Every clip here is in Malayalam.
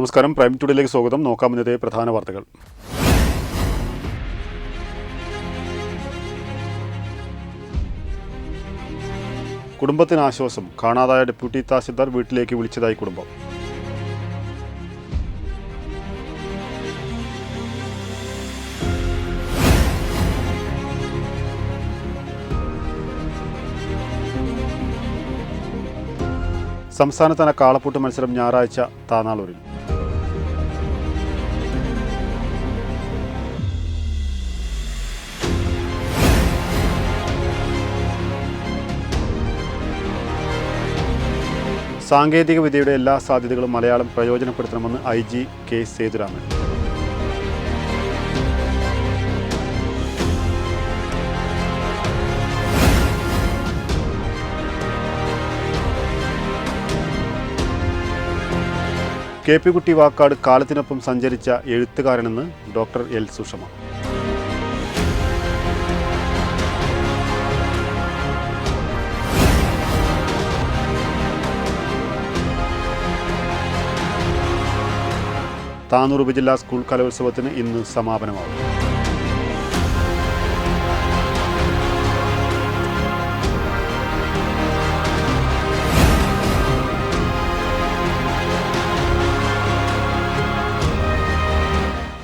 നമസ്കാരം, പ്രൈം ടുഡേയിലേക്ക് സ്വാഗതം. നോക്കാവുന്നതേ പ്രധാന വാർത്തകൾ. കുടുംബത്തിന് ആശ്വാസം. കാണാതായ ഡെപ്യൂട്ടി തഹസിൽദാർ വീട്ടിലേക്ക് വിളിച്ചതായി കുടുംബം. സംസ്ഥാനതല കാളപ്പൂട്ട് മത്സരം ഞായറാഴ്ച താനാളൂരിൽ. സാങ്കേതിക വിദ്യയുടെ എല്ലാ സാധ്യതകളും മലയാളം പ്രയോജനപ്പെടുത്തണമെന്ന് IG K Sethuraman. KP Kutty Vakkad കാലത്തിനൊപ്പം സഞ്ചരിച്ച എഴുത്തുകാരനെന്ന് ഡോക്ടർ L സുഷമ. താനൂർ ഉപജില്ലാ സ്കൂൾ കലോത്സവത്തിന് ഇന്ന് സമാപനമാകും.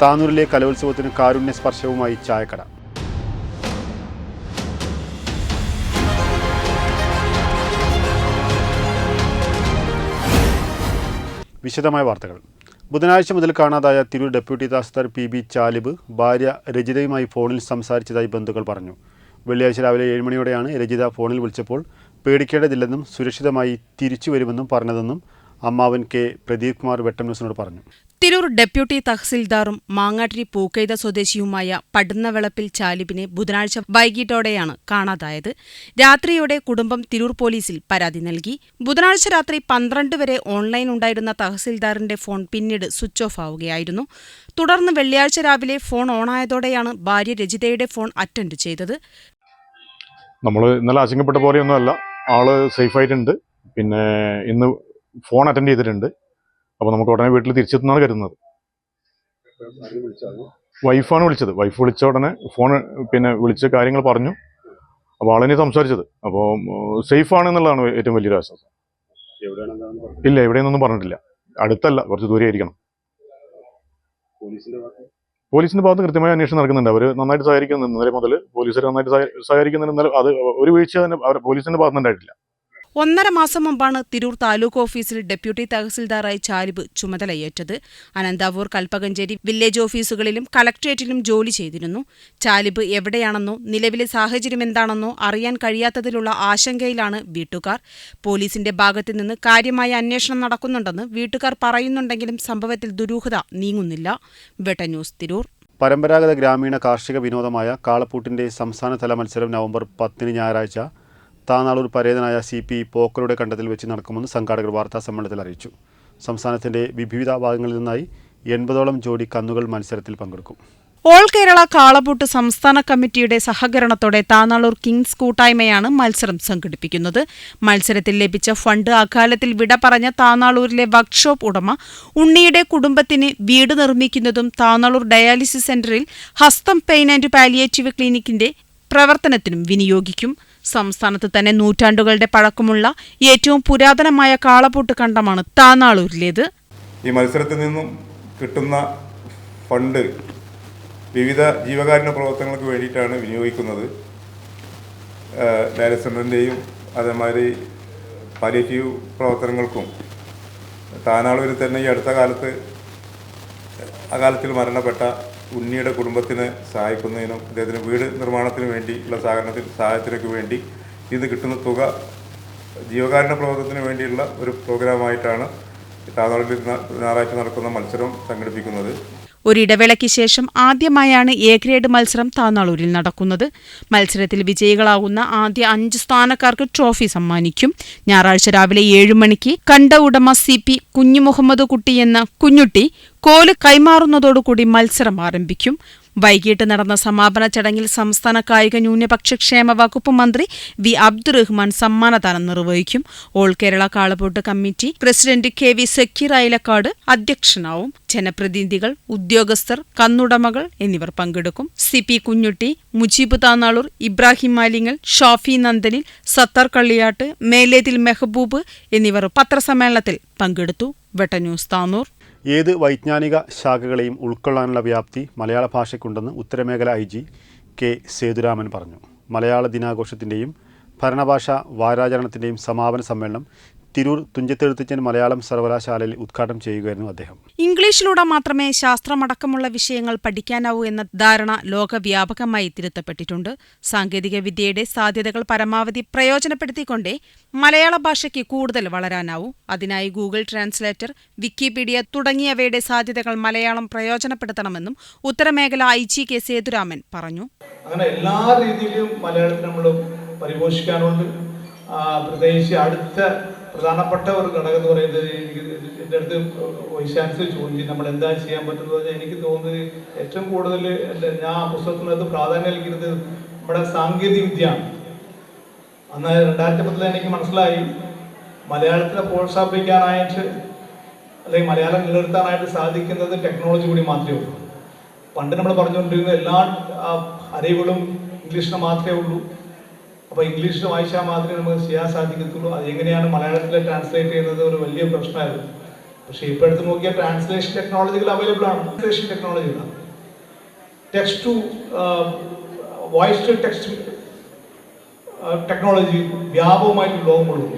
താനൂരിലെ കലോത്സവത്തിന് കാരുണ്യ സ്പർശവുമായി ചായക്കട. വിശദമായ വാർത്തകൾ. ബുധനാഴ്ച മുതൽ കാണാതായ തിരൂർ ഡെപ്യൂട്ടി തഹസിൽദാർ PB ചാലിബ് ഭാര്യ രജിതയുമായി ഫോണിൽ സംസാരിച്ചതായി ബന്ധുക്കൾ പറഞ്ഞു. വെള്ളിയാഴ്ച രാവിലെ 7 മണിയോടെയാണ് രജിത ഫോണിൽ വിളിച്ചപ്പോൾ പേടിക്കേണ്ടതില്ലെന്നും സുരക്ഷിതമായി തിരിച്ചു വരുമെന്നും പറഞ്ഞതെന്നും അമ്മാവൻ K പ്രദീപ് കുമാർ വെട്ടം ന്യൂസിനോട് പറഞ്ഞു. തിരൂർ ഡെപ്യൂട്ടി തഹസിൽദാറും മാങ്ങാട്ടിരി പൂക്കൈത സ്വദേശിയുമായ പടുന്നവളപ്പിൽ ചാലിബിനെ ബുധനാഴ്ച വൈകിട്ടോടെയാണ് കാണാതായത്. രാത്രിയോടെ കുടുംബം തിരൂർ പോലീസിൽ പരാതി നൽകി. ബുധനാഴ്ച രാത്രി 12 വരെ ഓൺലൈൻ ഉണ്ടായിരുന്ന തഹസിൽദാറിന്റെ ഫോൺ പിന്നീട് സ്വിച്ച് ഓഫ് ആവുകയായിരുന്നു. തുടർന്ന് വെള്ളിയാഴ്ച രാവിലെ ഫോൺ ഓണായതോടെയാണ് ഭാര്യ രജിതയുടെ ഫോൺ അറ്റൻഡ് ചെയ്തത്. നമ്മൾ ഇന്നലെ ആശങ്കപ്പെട്ട പോലെയൊന്നുമല്ല, ആള് സേഫായിട്ടുണ്ട്. പിന്നെ ഇന്ന് ഫോൺ അറ്റൻഡ് ചെയ്തിട്ടുണ്ട്. അപ്പോൾ നമുക്ക് ഉടനെ വീട്ടിൽ തിരിച്ചെത്തുന്നതാണ് കരുതുന്നത്. വൈഫാണ് വിളിച്ചത്. വൈഫ് വിളിച്ച ഉടനെ ഫോൺ വിളിച്ച് കാര്യങ്ങൾ പറഞ്ഞു. അപ്പോൾ ആളിനെ സംസാരിച്ചത്. അപ്പോൾ സേഫാണെന്നുള്ളതാണ് ഏറ്റവും വലിയൊരു ആശ്വാസം. ഇല്ല, എവിടെയെന്നൊന്നും പറഞ്ഞിട്ടില്ല. അടുത്തല്ല, കുറച്ച് ദൂരെ ആയിരിക്കണം. പോലീസിന്റെ ഭാഗത്ത് കൃത്യമായ അന്വേഷണം നടക്കുന്നുണ്ട്. അവർ നന്നായിട്ട് സഹകരിക്കുന്നുണ്ട്. ഇന്നലെ മുതൽ പോലീസുകാർ നന്നായിട്ട് സഹകരിക്കുന്നുണ്ട്. അത് ഒരു വീഴ്ച തന്നെ പോലീസിന്റെ ഭാഗത്തുനിന്നുണ്ടായിട്ടില്ല. 1.5 മാസം മുമ്പാണ് തിരൂർ താലൂക്ക് ഓഫീസിൽ ഡെപ്യൂട്ടി തഹസിൽദാറായി ചാലിബ് ചുമതലയേറ്റത്. അനന്താവൂർ, കൽപ്പകഞ്ചേരി വില്ലേജ് ഓഫീസുകളിലും കലക്ട്രേറ്റിലും ജോലി ചെയ്തിരുന്നു. ചാലിബ് എവിടെയാണെന്നോ നിലവിലെ സാഹചര്യം എന്താണെന്നോ അറിയാൻ കഴിയാത്തതിലുള്ള ആശങ്കയിലാണ് വീട്ടുകാർ. പോലീസിന്റെ ഭാഗത്തുനിന്ന് കാര്യമായ അന്വേഷണം നടക്കുന്നുണ്ടെന്ന് വീട്ടുകാർ പറയുന്നുണ്ടെങ്കിലും സംഭവത്തിൽ ദുരൂഹത നീങ്ങുന്നില്ല. വെട്ടം ന്യൂസ്, തിരൂർ. പരമ്പരാഗത ഗ്രാമീണ കാർഷിക വിനോദമായ കാളപ്പൂട്ടിന്റെ സംസ്ഥാനതല മത്സരം നവംബർ 10 ഞായറാഴ്ച താനാളൂർ പരേതനായ CP പോക്കറുടെ കണ്ടത്തിൽ വെച്ച് നടക്കുമെന്ന് സംഘാടകർ വാർത്താ സമ്മേളനത്തിൽ അറിയിച്ചു. സംസ്ഥാനത്തിന്റെ വിവിധ ഭാഗങ്ങളിൽ നിന്നായി 80ഓളം ജോഡി കന്നുകൾ മത്സരത്തിൽ പങ്കെടുക്കും. ഓൾ കേരള കാളപ്പൂട്ട് സംസ്ഥാന കമ്മിറ്റിയുടെ സഹകരണത്തോടെ താനാളൂർ കിങ്സ് കൂട്ടായ്മയാണ് മത്സരം സംഘടിപ്പിക്കുന്നത്. മത്സരത്തിൽ ലഭിച്ച ഫണ്ട് അകാലത്തിൽ വിട പറഞ്ഞ താനാളൂരിലെ വർക്ക്ഷോപ്പ് ഉടമ ഉണ്ണിയുടെ കുടുംബത്തിന് വീട് നിർമ്മിക്കുന്നതും താനാളൂർ ഡയാലിസിസ് സെന്ററിൽ ഹസ്തം പെയിൻ ആൻഡ് പാലിയേറ്റീവ് ക്ലിനിക്കിന്റെ പ്രവർത്തനത്തിനും വിനിയോഗിക്കും. സംസ്ഥാനത്ത് തന്നെ നൂറ്റാണ്ടുകളുടെ പഴക്കമുള്ള ഏറ്റവും പുരാതനമായ കാളപ്പൂട്ട് കണ്ടമാണ് താനാളൂരിലേത്. ഈ മത്സരത്തിൽ നിന്നും കിട്ടുന്ന ഫണ്ട് വിവിധ ജീവകാരുണ്യ പ്രവർത്തനങ്ങൾക്ക് വേണ്ടിയിട്ടാണ് വിനിയോഗിക്കുന്നത്. ഡയാലിസിസ് സെൻ്ററിൻ്റെയും അതേമാതിരി പാലിയേറ്റീവ് പ്രവർത്തനങ്ങൾക്കും താനാളൂരിൽ തന്നെ ഈ അടുത്ത കാലത്തിൽ മരണപ്പെട്ട ഉണ്ണിയുടെ കുടുംബത്തിനെ സഹായിക്കുന്നതിനും അദ്ദേഹത്തിന് വീട് നിർമ്മാണത്തിന് വേണ്ടിയുള്ള സഹായത്തിനൊക്കെ വേണ്ടി ഇത് കിട്ടുന്ന തുക ജീവകാരുണ്യ പ്രവർത്തനത്തിന് വേണ്ടിയുള്ള ഒരു പ്രോഗ്രാമായിട്ടാണ് താനാളൂരിൽ ഞായറാഴ്ച നടക്കുന്ന മത്സരം സംഘടിപ്പിക്കുന്നത്. ഒരിടവേളയ്ക്ക് ശേഷം ആദ്യമായാണ് A ഗ്രേഡ് മത്സരം താനാളൂരിൽ നടക്കുന്നത്. മത്സരത്തിൽ വിജയികളാകുന്ന ആദ്യ 5 സ്ഥാനക്കാർക്ക് ട്രോഫി സമ്മാനിക്കും. ഞായറാഴ്ച രാവിലെ 7 മണിക്ക് കണ്ട ഉടമ CP കുഞ്ഞുമുഹമ്മദ് കുട്ടി എന്ന കുഞ്ഞുട്ടി കോല് കൈമാറുന്നതോടുകൂടി മത്സരം ആരംഭിക്കും. വൈകിട്ട് നടന്ന സമാപന ചടങ്ങിൽ സംസ്ഥാന കായിക ന്യൂനപക്ഷ ക്ഷേമ വകുപ്പ് മന്ത്രി വി അബ്ദുറഹ്മാൻ സമ്മാനദാനം നിർവഹിക്കും. ഓൾ കേരള കാളപൂട്ട് committee president KV Zakir Ayalakkad അധ്യക്ഷനാവും. ജനപ്രതിനിധികൾ, ഉദ്യോഗസ്ഥർ, കന്നുടമകൾ എന്നിവർ പങ്കെടുക്കും. CP കുഞ്ഞുട്ടി, മുജീബ് താനാളൂർ, ഇബ്രാഹിം മാലിങ്ങൽ, ഷാഫി നന്ദനിൽ, സത്താർ കള്ളിയാട്ട്, മേലേതിൽ മെഹബൂബ് എന്നിവർ പത്രസമ്മേളനത്തിൽ പങ്കെടുത്തു. വെട്ടന്യൂസ് താനൂർ. ഏത് വൈജ്ഞാനിക ശാഖകളെയും ഉൾക്കൊള്ളാനുള്ള വ്യാപ്തി മലയാള ഭാഷയ്ക്കുണ്ടെന്ന് ഉത്തരമേഖല IG K. സേതുരാമൻ പറഞ്ഞു. മലയാള ദിനാഘോഷത്തിൻ്റെയും ഭരണഭാഷാ വാരാചരണത്തിൻ്റെയും സമാപന സമ്മേളനം തിരൂർ തുഞ്ചത്തെഴുത്തച്ഛൻ മലയാളം സർവകലാശാലയിൽ ഉദ്ഘാടനം ചെയ്യുകയായിരുന്നു അദ്ദേഹം. ഇംഗ്ലീഷിലൂടെ മാത്രമേ ശാസ്ത്രമടക്കമുള്ള വിഷയങ്ങൾ പഠിക്കാനാവൂ എന്ന ധാരണ ലോകവ്യാപകമായി തിരുത്തപ്പെട്ടിട്ടുണ്ട്. സാങ്കേതിക വിദ്യയുടെ സാധ്യതകൾ പരമാവധി പ്രയോജനപ്പെടുത്തിക്കൊണ്ടേ മലയാള ഭാഷയ്ക്ക് കൂടുതൽ വളരാനാവൂ. അതിനായി ഗൂഗിൾ ട്രാൻസ്ലേറ്റർ, വിക്കിപീഡിയ തുടങ്ങിയവയുടെ സാധ്യതകൾ മലയാളം പ്രയോജനപ്പെടുത്തണമെന്നും ഉത്തരമേഖല IG K. സേതുരാമൻ പറഞ്ഞു. അങ്ങനെ എല്ലാ രീതിയിലും മലയാളത്തിൽ നമ്മൾ പരിപോഷിക്കാനുണ്ട്. പ്രത്യേകിച്ച് അടുത്ത പ്രധാനപ്പെട്ട ഒരു ഘടകം എന്ന് പറയുന്നത്, എൻ്റെ അടുത്ത് വൈസ് ചാൻസലർ ചോദിച്ചു നമ്മൾ എന്താ ചെയ്യാൻ പറ്റുന്നത് പറഞ്ഞാൽ എനിക്ക് തോന്നുന്നത് ഏറ്റവും കൂടുതൽ ഞാൻ ആ പുസ്തകത്തിനകത്ത് പ്രാധാന്യം നൽകുന്നത് നമ്മുടെ സാങ്കേതിക വിദ്യയാണ്. അന്ന് 2010 എനിക്ക് മനസ്സിലായി മലയാളത്തിനെ പ്രോത്സാഹിപ്പിക്കാനായിട്ട് അല്ലെങ്കിൽ മലയാളം നിലനിർത്താനായിട്ട് സാധിക്കുന്നത് ടെക്നോളജി കൂടി മാത്രമേ ഉള്ളൂ. പണ്ട് നമ്മൾ പറഞ്ഞുകൊണ്ടിരുന്ന എല്ലാ അറിവുകളും ഇംഗ്ലീഷിന് മാത്രമേ ഉള്ളൂ. അപ്പോൾ ഇംഗ്ലീഷിൽ വായിച്ചാൽ മാത്രമേ നമുക്ക് ചെയ്യാൻ സാധിക്കത്തുള്ളൂ. അതെങ്ങനെയാണ് മലയാളത്തിൽ ട്രാൻസ്ലേറ്റ് ചെയ്യുന്നത് ഒരു വലിയ പ്രശ്നമായിരുന്നു. പക്ഷേ ഇപ്പോഴത്തെ നോക്കിയാൽ ട്രാൻസ്ലേഷൻ ടെക്നോളജികൾ അവൈലബിൾ ആണ്. ട്രാൻസ്ലേഷൻ ടെക്നോളജികളാണ്. Text to voice to text technology വ്യാപകമായിട്ട് ലോകമുള്ളൂ.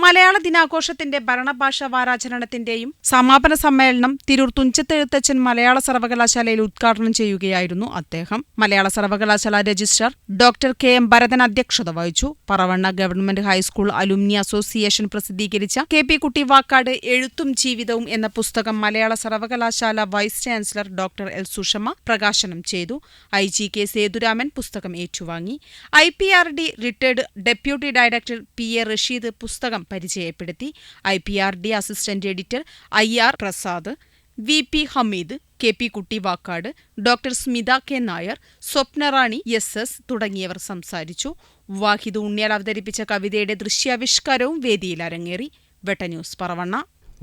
മലയാള ദിനാഘോഷത്തിന്റെ ഭരണഭാഷാ വാരാചരണത്തിന്റെയും സമാപന സമ്മേളനം തിരൂർ തുഞ്ചത്തെഴുത്തച്ഛൻ മലയാള സർവകലാശാലയിൽ ഉദ്ഘാടനം ചെയ്യുകയായിരുന്നു അദ്ദേഹം. മലയാള സർവകലാശാല രജിസ്ട്രാർ ഡോക്ടർ KM ഭരതൻ അധ്യക്ഷത വഹിച്ചു. Paravanna government high school alumni association പ്രസിദ്ധീകരിച്ച KP കുട്ടി വാക്കാട് എഴുത്തും ജീവിതവും എന്ന പുസ്തകം മലയാള സർവകലാശാല vice chancellor doctor L. Sushama പ്രകാശനം ചെയ്തു. IG K. സേതുരാമൻ പുസ്തകം ഏറ്റുവാങ്ങി. IPRD retired deputy director PA Rasheed പുസ്തകം പരിചയപ്പെടുത്തി. IPRD assistant editor IR Prasad, VP Hameed, KP Kutty Vakkad, doctor Smitha K. Nair, Swapnarani SS തുടങ്ങിയവർ സംസാരിച്ചു. വാഹിദ് ഉണ്ണിയാൽ അവതരിപ്പിച്ച കവിതയുടെ ദൃശ്യാവിഷ്കാരവും വേദിയിൽ അരങ്ങേറി. വെട്ടന്യൂസ് പറവണ്ണ.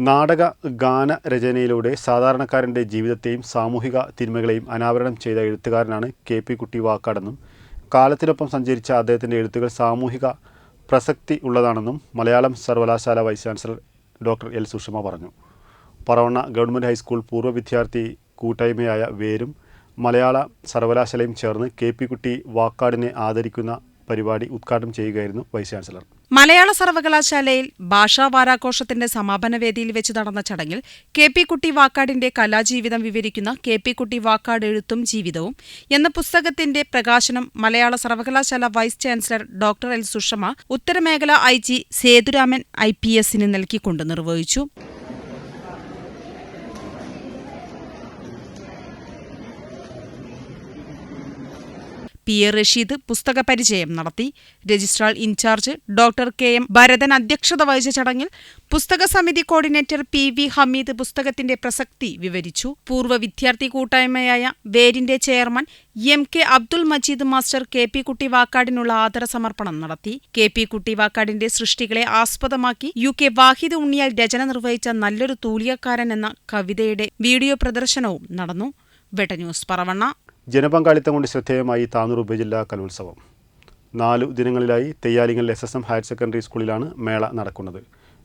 നാടക ഗാന രചനയിലൂടെ സാധാരണക്കാരൻ്റെ ജീവിതത്തെയും സാമൂഹിക തിന്മകളെയും അനാവരണം ചെയ്ത എഴുത്തുകാരനാണ് KP കുട്ടി വാക്കാടെന്നും കാലത്തിനൊപ്പം സഞ്ചരിച്ച അദ്ദേഹത്തിൻ്റെ എഴുത്തുകൾ സാമൂഹിക പ്രസക്തി ഉള്ളതാണെന്നും മലയാളം സർവകലാശാല vice chancellor doctor L. Sushama പറഞ്ഞു. പറവണ്ണ ഗവൺമെൻറ് ഹൈസ്കൂൾ പൂർവ്വ വിദ്യാർത്ഥി കൂട്ടായ്മയായ വേരും മലയാള സർവകലാശാലയും ചേർന്ന് KP കുട്ടി വാക്കാടിനെ ആദരിക്കുന്ന പരിപാടി ഉദ്ഘാടനം ചെയ്യുകയായിരുന്നു വൈസ് ചാൻസലർ. മലയാള സർവകലാശാലയിൽ ഭാഷാ വാരാഘോഷത്തിന്റെ സമാപന വേദിയിൽ വെച്ച് നടന്ന ചടങ്ങിൽ KP കുട്ടി വാക്കാടിന്റെ കലാജീവിതം വിവരിക്കുന്ന KP കുട്ടി വാക്കാട് എഴുത്തും ജീവിതവും എന്ന പുസ്തകത്തിന്റെ പ്രകാശനം മലയാള സർവകലാശാല vice chancellor doctor L. Sushama ഉത്തരമേഖല IG സേതുരാമൻ IPSന് നൽകിക്കൊണ്ട് നിർവഹിച്ചു. PA റഷീദ് പുസ്തക പരിചയം നടത്തി. Registrar incharge doctor KM Bharathan അധ്യക്ഷത വഹിച്ച ചടങ്ങിൽ പുസ്തക സമിതി കോർഡിനേറ്റർ PV ഹമീദ് പുസ്തകത്തിന്റെ പ്രസക്തി വിവരിച്ചു. പൂർവ്വ വിദ്യാർത്ഥി കൂട്ടായ്മയായ വേരിന്റെ chairman MK Abdul Majeed master KP Kutty വാക്കാടിനുള്ള ആദര സമർപ്പണം നടത്തി. KP കുട്ടി വാക്കാടിന്റെ സൃഷ്ടികളെ ആസ്പദമാക്കി UK വാഹിദ് ഉണ്ണിയാൽ രചന നിർവഹിച്ച നല്ലൊരു തൂലികക്കാരൻ എന്ന കവിതയുടെ വീഡിയോ പ്രദർശനവും നടന്നു. വെട്ടന്യൂസ് പറവണ്ണ. ജനപങ്കാളിത്തം കൊണ്ട് ശ്രദ്ധേയമായി താനൂർ ഉപജില്ലാ കലോത്സവം. 4 ദിനങ്ങളിലായി തെയ്യാലിങ്ങൽ SSM ഹയർ സെക്കൻഡറി സ്കൂളിലാണ് മേള നടക്കുന്നത്.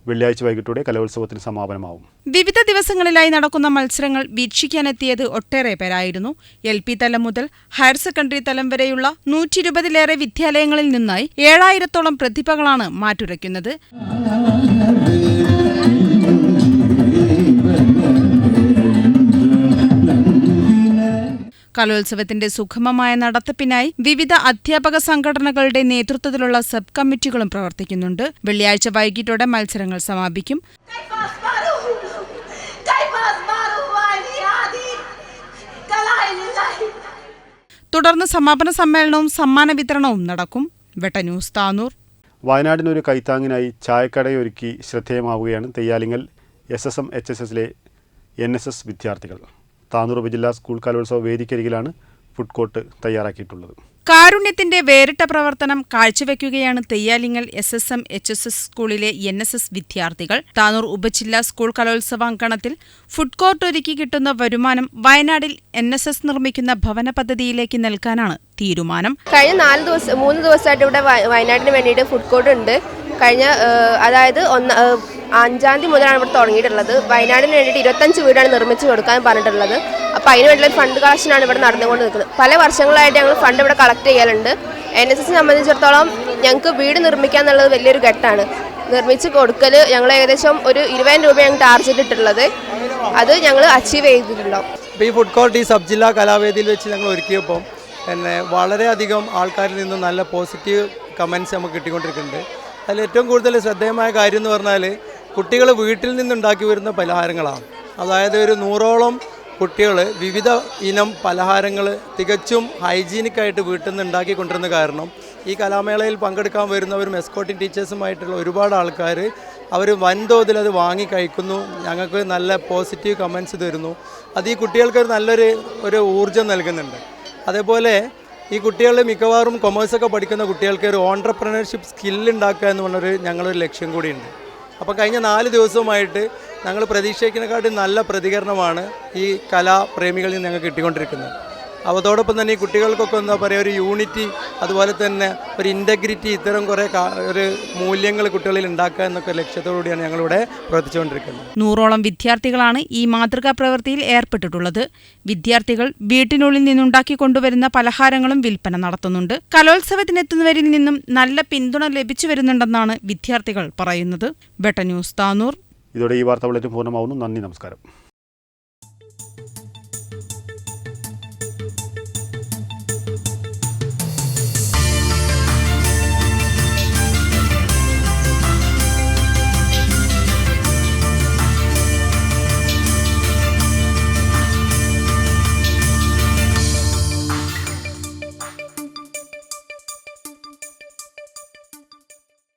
വെള്ളിയാഴ്ച വൈകിട്ടോടെ കലോത്സവത്തിന് സമാപനമാവും. വിവിധ ദിവസങ്ങളിലായി നടക്കുന്ന മത്സരങ്ങൾ വീക്ഷിക്കാനെത്തിയത് ഒട്ടേറെ പേരായിരുന്നു. LP തലം മുതൽ ഹയർ സെക്കൻഡറി തലം വരെയുള്ള 120-ലേറെ വിദ്യാലയങ്ങളിൽ നിന്നായി 7000-ഓളം പ്രതിഭകളാണ് മാറ്റുരയ്ക്കുന്നത്. കലോത്സവത്തിന്റെ സുഗമമായ നടത്തിപ്പിനായി വിവിധ അധ്യാപക സംഘടനകളുടെ നേതൃത്വത്തിലുള്ള സബ് കമ്മിറ്റികളും പ്രവർത്തിക്കുന്നുണ്ട്. വെള്ളിയാഴ്ച വൈകിട്ടോടെ മത്സരങ്ങൾ സമാപിക്കും. തുടർന്ന് സമാപന സമ്മേളനവും സമ്മാന വിതരണവും നടക്കും. വെട്ടന്യൂസ് താനൂർ. വയനാടിനൊരു കൈത്താങ്ങിനായി ചായക്കടയൊരുക്കി ശ്രദ്ധേയമാവുകയാണ് തെയ്യാലിങ്ങൽ SSM HSSലെ NSS വിദ്യാർത്ഥികൾ. താനൂർ ഉപജില്ലാ സ്കൂൾ കലോത്സവ വേദിക്കരികിലാണ് ഫുഡ് കോർട്ട് തയ്യാറാക്കിയിട്ടുള്ളത്. കാരുണ്യത്തിന്റെ വേറിട്ട പ്രവർത്തനം കാഴ്ചവെക്കുകയാണ് തെയ്യാലിങ്ങൽ SSM HSS സ്കൂളിലെ NSS വിദ്യാർത്ഥികൾ. താനൂർ ഉപജില്ലാ സ്കൂൾ കലോത്സവാങ്കണത്തിൽ ഫുഡ് കോർട്ട് ഒരുക്കി കിട്ടുന്ന വരുമാനം വയനാട്ടിൽ NSS നിർമ്മിക്കുന്ന ഭവന പദ്ധതിയിലേക്ക് നൽകാനാണ് തീരുമാനം. കഴിഞ്ഞ 3 ദിവസമായിട്ട് ഇവിടെ വയനാട്ടിന് വേണ്ടിയിട്ട് ഫുഡ് കോർട്ട് ഉണ്ട്. കഴിഞ്ഞ അതായത് 5-ാം തീയതി മുതലാണ് ഇവിടെ തുടങ്ങിയിട്ടുള്ളത്. വയനാടിന് വേണ്ടിയിട്ട് 25 വീടാണ് നിർമ്മിച്ച് കൊടുക്കാൻ പറഞ്ഞിട്ടുള്ളത്. അപ്പോൾ അതിന് വേണ്ടിയുള്ള ഫണ്ട് കളക്ഷനാണ് ഇവിടെ നടന്നുകൊണ്ട് നിൽക്കുന്നത്. പല വർഷങ്ങളായിട്ട് ഞങ്ങൾ ഫണ്ട് ഇവിടെ കളക്ട് ചെയ്യാറുണ്ട്. NSS സംബന്ധിച്ചിടത്തോളം ഞങ്ങൾക്ക് വീട് നിർമ്മിക്കുക എന്നുള്ളത് വലിയൊരു ഘട്ടമാണ്. നിർമ്മിച്ച് കൊടുക്കൽ ഞങ്ങൾ ഏകദേശം ഒരു 20,000 രൂപ ഞങ്ങൾ ടാർഗറ്റ് ഇട്ടിട്ടുള്ളത്. അത് ഞങ്ങൾ അച്ചീവ് ചെയ്തിട്ടുണ്ടാവും. ഇപ്പോൾ ഈ ഫുഡ് കോർട്ട് ഈ സബ് ജില്ലാ കലാവേദിയിൽ വെച്ച് ഞങ്ങൾ ഒരുക്കിയപ്പോൾ പിന്നെ വളരെയധികം ആൾക്കാരിൽ നിന്ന് നല്ല പോസിറ്റീവ് കമൻറ്റ്സ് നമുക്ക് കിട്ടിക്കൊണ്ടിരിക്കുന്നുണ്ട്. അതിൽ ഏറ്റവും കൂടുതൽ ശ്രദ്ധേയമായ കാര്യം എന്ന് പറഞ്ഞാൽ കുട്ടികൾ വീട്ടിൽ നിന്നുണ്ടാക്കി വരുന്ന പലഹാരങ്ങളാണ്. അതായത് ഒരു 100ഓളം കുട്ടികൾ വിവിധ ഇനം പലഹാരങ്ങൾ തികച്ചും ഹൈജീനിക്കായിട്ട് വീട്ടിൽ നിന്ന് ഉണ്ടാക്കിക്കൊണ്ടിരുന്ന കാരണം ഈ കലാമേളയിൽ പങ്കെടുക്കാൻ വരുന്നവരും എസ്കോർട്ടിംഗ് ടീച്ചേഴ്സുമായിട്ടുള്ള ഒരുപാട് ആൾക്കാർ അവർ വൻതോതിൽ അത് വാങ്ങി കഴിക്കുന്നു. ഞങ്ങൾക്ക് നല്ല പോസിറ്റീവ് കമൻറ്റ്സ് തരുന്നു. അത് ഈ കുട്ടികൾക്ക് നല്ലൊരു ഊർജ്ജം നൽകുന്നുണ്ട്. അതേപോലെ ഈ കുട്ടികൾ മിക്കവാറും കൊമേഴ്സൊക്കെ പഠിക്കുന്ന കുട്ടികൾക്ക് ഒരു ഓൺട്രപ്രണർഷിപ്പ് സ്കില്ലുണ്ടാക്കുക എന്ന് പറഞ്ഞൊരു ഞങ്ങളൊരു ലക്ഷ്യം കൂടിയുണ്ട്. അപ്പോൾ കഴിഞ്ഞ 4 ദിവസവുമായിട്ട് ഞങ്ങൾ പ്രതീക്ഷിക്കുന്നതിനെക്കാട്ടും നല്ല പ്രതികരണമാണ് ഈ കലാപ്രേമികളിൽ നിന്ന് ഞങ്ങൾക്ക് കിട്ടിക്കൊണ്ടിരിക്കുന്നത്. അതോടൊപ്പം തന്നെ ഈ കുട്ടികൾക്കൊക്കെ എന്താ പറയുക ഒരു യൂണിറ്റി, അതുപോലെ തന്നെ ഒരു ഇൻറ്റഗ്രിറ്റി, ഇത്തരം കുറേ ഒരു മൂല്യങ്ങൾ കുട്ടികളിൽ ഉണ്ടാക്കുക എന്നൊക്കെ ലക്ഷ്യത്തോടുകൂടിയാണ് ഞങ്ങളിവിടെ പ്രവർത്തിച്ചുകൊണ്ടിരിക്കുന്നത്. 100ഓളം വിദ്യാർത്ഥികളാണ് ഈ മാതൃകാ പ്രവൃത്തിയിൽ ഏർപ്പെട്ടിട്ടുള്ളത്. വിദ്യാർത്ഥികൾ വീട്ടിനുള്ളിൽ നിന്നുണ്ടാക്കി കൊണ്ടുവരുന്ന പലഹാരങ്ങളും വിൽപ്പന നടത്തുന്നുണ്ട്. കലോത്സവത്തിനെത്തുന്നവരിൽ നിന്നും നല്ല പിന്തുണ ലഭിച്ചു വരുന്നുണ്ടെന്നാണ് വിദ്യാർത്ഥികൾ പറയുന്നത്. ബെട്ട ന്യൂസ് താനൂർ. ഇതോടെ ഈ വാർത്ത ബുള്ളറ്റിൻ പൂർണ്ണമാവുന്നു. നന്ദി, നമസ്കാരം.